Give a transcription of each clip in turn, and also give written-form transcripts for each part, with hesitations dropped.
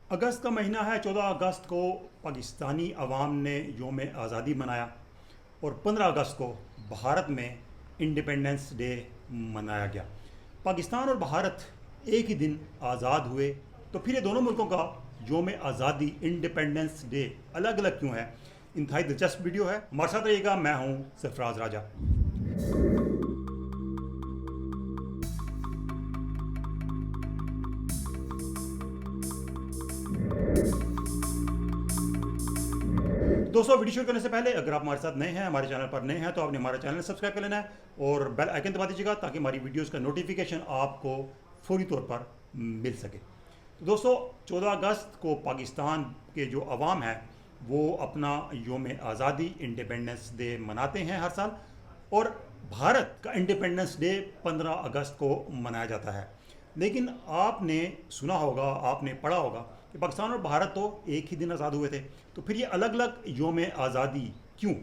اگست کا مہینہ ہے۔ 14 اگست کو پاکستانی عوام نے یوم آزادی منایا اور 15 اگست کو بھارت میں انڈیپینڈنس ڈے منایا گیا۔ پاکستان اور بھارت ایک ہی دن آزاد ہوئے، تو پھر یہ دونوں ملکوں کا یوم آزادی انڈیپینڈنس ڈے الگ الگ کیوں ہے؟ انتہائی دلچسپ ویڈیو ہے، ہمارے ساتھ رہیے گا۔ میں ہوں سرفراز راجہ۔ دوستو، ویڈیو شروع کرنے سے پہلے اگر آپ ہمارے ساتھ نئے ہیں، ہمارے چینل پر نئے ہیں، تو آپ نے ہمارا چینل سبسکرائب کر لینا ہے اور بیل آئیکن دبا دیجیے گا تاکہ ہماری ویڈیوز کا نوٹیفیکیشن آپ کو فوری طور پر مل سکے۔ تو دوستو، 14 اگست کو پاکستان کے جو عوام ہیں وہ اپنا یوم آزادی انڈیپینڈنس ڈے مناتے ہیں ہر سال، اور بھارت کا انڈیپینڈنس ڈے 15 اگست کو منایا جاتا ہے۔ لیکن آپ نے سنا ہوگا، آپ نے پڑھا ہوگا کہ پاکستان اور بھارت تو ایک ہی دن آزاد ہوئے تھے، تو پھر یہ الگ الگ یوم آزادی کیوں؟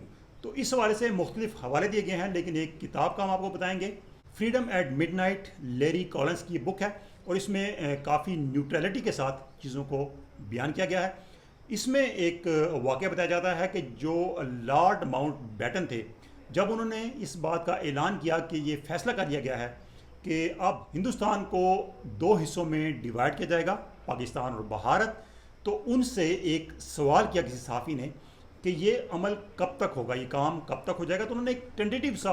تو اس حوالے سے مختلف حوالے دیے گئے ہیں، لیکن ایک کتاب کا ہم آپ کو بتائیں گے۔ Freedom at Midnight, Larry Collins کی بک ہے، اور اس میں کافی نیوٹرلٹی کے ساتھ چیزوں کو بیان کیا گیا ہے۔ اس میں ایک واقعہ بتایا جاتا ہے کہ جو لارڈ ماؤنٹ بیٹن تھے، جب انہوں نے اس بات کا اعلان کیا کہ یہ فیصلہ کر لیا گیا ہے کہ اب ہندوستان کو دو حصوں میں ڈیوائڈ کیا جائے گا، پاکستان اور بھارت، تو ان سے ایک سوال کیا کسی صحافی نے کہ یہ عمل کب تک ہوگا، یہ کام کب تک ہو جائے گا؟ تو انہوں نے ایک ٹینٹیٹیو سا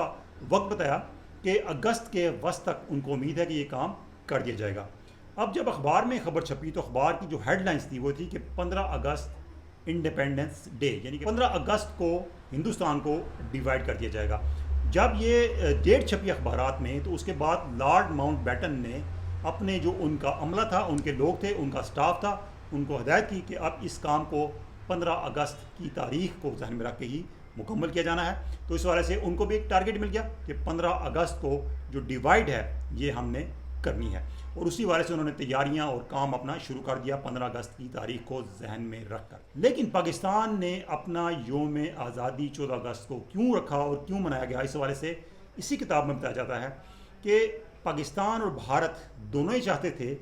وقت بتایا کہ اگست کے وسط تک ان کو امید ہے کہ یہ کام کر دیا جائے گا۔ اب جب اخبار میں خبر چھپی تو اخبار کی جو ہیڈ لائنز تھی وہ تھی کہ 15 اگست انڈیپینڈنس ڈے، یعنی کہ 15 اگست کو ہندوستان کو ڈیوائڈ کر دیا جائے گا۔ جب یہ ڈیٹ چھپی اخبارات میں تو اس کے بعد لارڈ ماؤنٹ بیٹن نے اپنے جو ان کا عملہ تھا، ان کے لوگ تھے، ان کا سٹاف تھا، ان کو ہدایت کی کہ اب اس کام کو 15 اگست کی تاریخ کو ذہن میں رکھ کے ہی مکمل کیا جانا ہے۔ تو اس حوالے سے ان کو بھی ایک ٹارگٹ مل گیا کہ 15 اگست کو جو ڈیوائڈ ہے یہ ہم نے کرنی ہے، اور اسی حوالے سے انہوں نے تیاریاں اور کام اپنا شروع کر دیا 15 اگست کی تاریخ کو ذہن میں رکھ کر۔ لیکن پاکستان نے اپنا یوم آزادی 14 اگست کو کیوں رکھا اور کیوں منایا گیا؟ اس حوالے سے اسی کتاب میں بتایا جاتا ہے کہ پاکستان اور بھارت دونوں ہی چاہتے تھے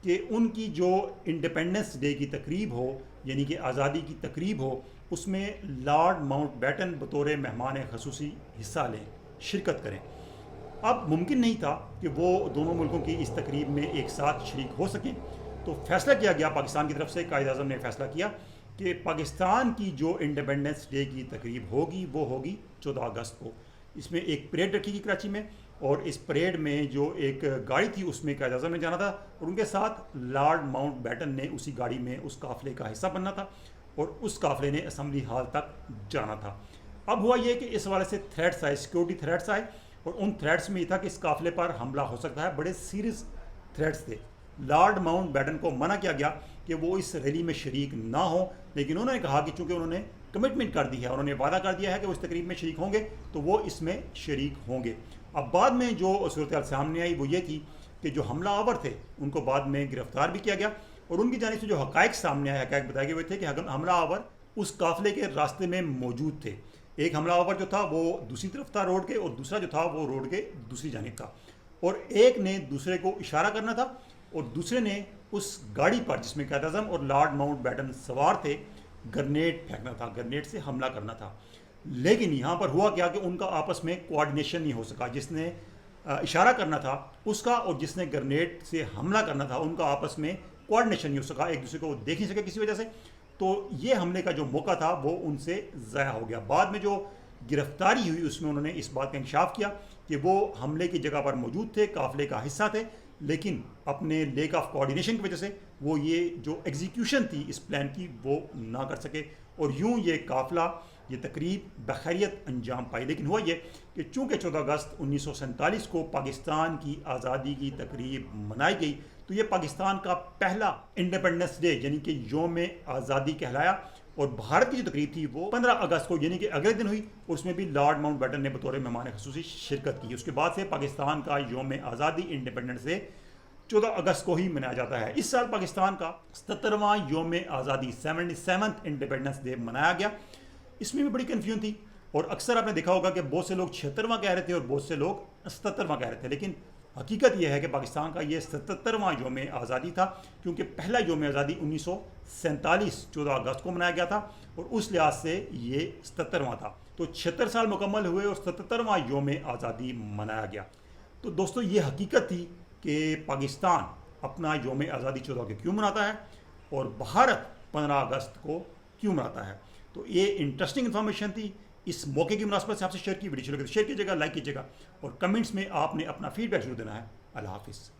کہ ان کی جو انڈیپینڈنس ڈے کی تقریب ہو، یعنی کہ آزادی کی تقریب ہو، اس میں لارڈ ماؤنٹ بیٹن بطور مہمان خصوصی حصہ لیں، شرکت کریں۔ اب ممکن نہیں تھا کہ وہ دونوں ملکوں کی اس تقریب میں ایک ساتھ شریک ہو سکیں، تو فیصلہ کیا گیا پاکستان کی طرف سے، قائد اعظم نے فیصلہ کیا کہ پاکستان کی جو انڈیپینڈنس ڈے کی تقریب ہوگی وہ ہوگی 14 اگست کو۔ اس میں ایک پریڈ رکھی گئی کراچی میں، اور اس پریڈ میں جو ایک گاڑی تھی اس میں قائد اعظم نے جانا تھا، اور ان کے ساتھ لارڈ ماؤنٹ بیٹن نے اسی گاڑی میں اس قافلے کا حصہ بننا تھا، اور اس قافلے نے اسمبلی ہال تک جانا تھا۔ اب ہوا یہ کہ اس حوالے سے تھریٹس آئے، سیکیورٹی تھریٹس آئے، اور ان تھریٹس میں یہ تھا کہ اس قافلے پر حملہ ہو سکتا ہے، بڑے سیریس تھریٹس تھے۔ لارڈ ماؤنٹ بیٹن کو منع کیا گیا کہ وہ اس ریلی میں شریک نہ ہوں، لیکن انہوں نے کہا کہ چونکہ انہوں نے کمٹمنٹ کر دی ہے، انہوں نے وعدہ کر دیا ہے کہ وہ اس تقریب میں شریک ہوں گے، تو وہ اس میں شریک ہوں گے۔ اب بعد میں جو صورتحال سامنے آئی وہ یہ تھی کہ جو حملہ آور تھے ان کو بعد میں گرفتار بھی کیا گیا، اور ان کی جانب سے جو حقائق سامنے آئے، حقائق بتائے گئے وہ تھے کہ حملہ آور اس قافلے کے راستے میں موجود تھے۔ ایک حملہ آور جو تھا وہ دوسری طرف تھا روڈ کے، اور دوسرا جو تھا وہ روڈ کے دوسری جانب تھا، اور ایک نے دوسرے کو اشارہ کرنا تھا، اور دوسرے نے اس گاڑی پر جس میں قائد اعظم اور لارڈ ماؤنٹ بیٹن سوار تھے گرنیڈ پھینکنا تھا، گرنیڈ سے حملہ کرنا تھا۔ لیکن یہاں پر ہوا کیا کہ ان کا آپس میں کوآرڈینیشن نہیں ہو سکا، جس نے اشارہ کرنا تھا اس کا اور جس نے گرنیڈ سے حملہ کرنا تھا ان کا آپس میں کوآرڈینیشن نہیں ہو سکا، ایک دوسرے کو دیکھ نہیں سکے کسی وجہ سے۔ تو یہ حملے کا جو موقع تھا وہ ان سے ضائع ہو گیا۔ بعد میں جو گرفتاری ہوئی اس میں انہوں نے اس بات کا انکشاف کیا کہ وہ حملے کی جگہ پر موجود تھے، قافلے کا حصہ تھے، لیکن اپنے لیک آف کوآرڈینیشن کی وجہ سے وہ یہ جو ایگزیکیوشن تھی اس پلان کی وہ نہ کر سکے، اور یوں یہ قافلہ، یہ تقریب بخیریت انجام پائی۔ لیکن ہوا یہ کہ چونکہ 14 اگست 1947 کو پاکستان کی آزادی کی تقریب منائی گئی، تو یہ پاکستان کا پہلا انڈیپینڈنس ڈے یعنی کہ یوم آزادی کہلایا، اور بھارت کی جو تقریب تھی وہ 15 اگست کو یعنی کہ اگلے دن ہوئی، اور اس میں بھی لارڈ ماؤنٹ بیٹن نے بطور مہمان خصوصی شرکت کی۔ اس کے بعد سے پاکستان کا یوم آزادی انڈیپینڈنس ڈے 14 اگست کو ہی منایا جاتا ہے۔ اس سال پاکستان کا 77واں یوم آزادی 77th انڈیپینڈنس ڈے منایا گیا۔ اس میں بھی بڑی کنفیوژن تھی، اور اکثر آپ نے دیکھا ہوگا کہ بہت سے لوگ 76واں کہہ رہے تھے اور بہت سے لوگ 77واں کہہ رہے تھے، لیکن حقیقت یہ ہے کہ پاکستان کا یہ 77واں یوم آزادی تھا، کیونکہ پہلا یوم آزادی 1947 14 اگست کو منایا گیا تھا، اور اس لحاظ سے یہ 77واں تھا۔ تو 76 سال مکمل ہوئے اور 77واں یوم آزادی منایا گیا۔ تو دوستو یہ حقیقت تھی کہ پاکستان اپنا یوم آزادی 14 کو کیوں مناتا ہے اور بھارت 15 اگست کو کیوں مناتا ہے۔ تو یہ انٹرسٹنگ انفارمیشن تھی، اس موقع کی مناسبت سے آپ سے شیئر کی، ویڈیو شیئر کیجیے گا، لائک کیجیے گا، اور کمنٹس میں آپ نے اپنا فیڈ بیک ضرور دینا ہے۔ اللہ حافظ۔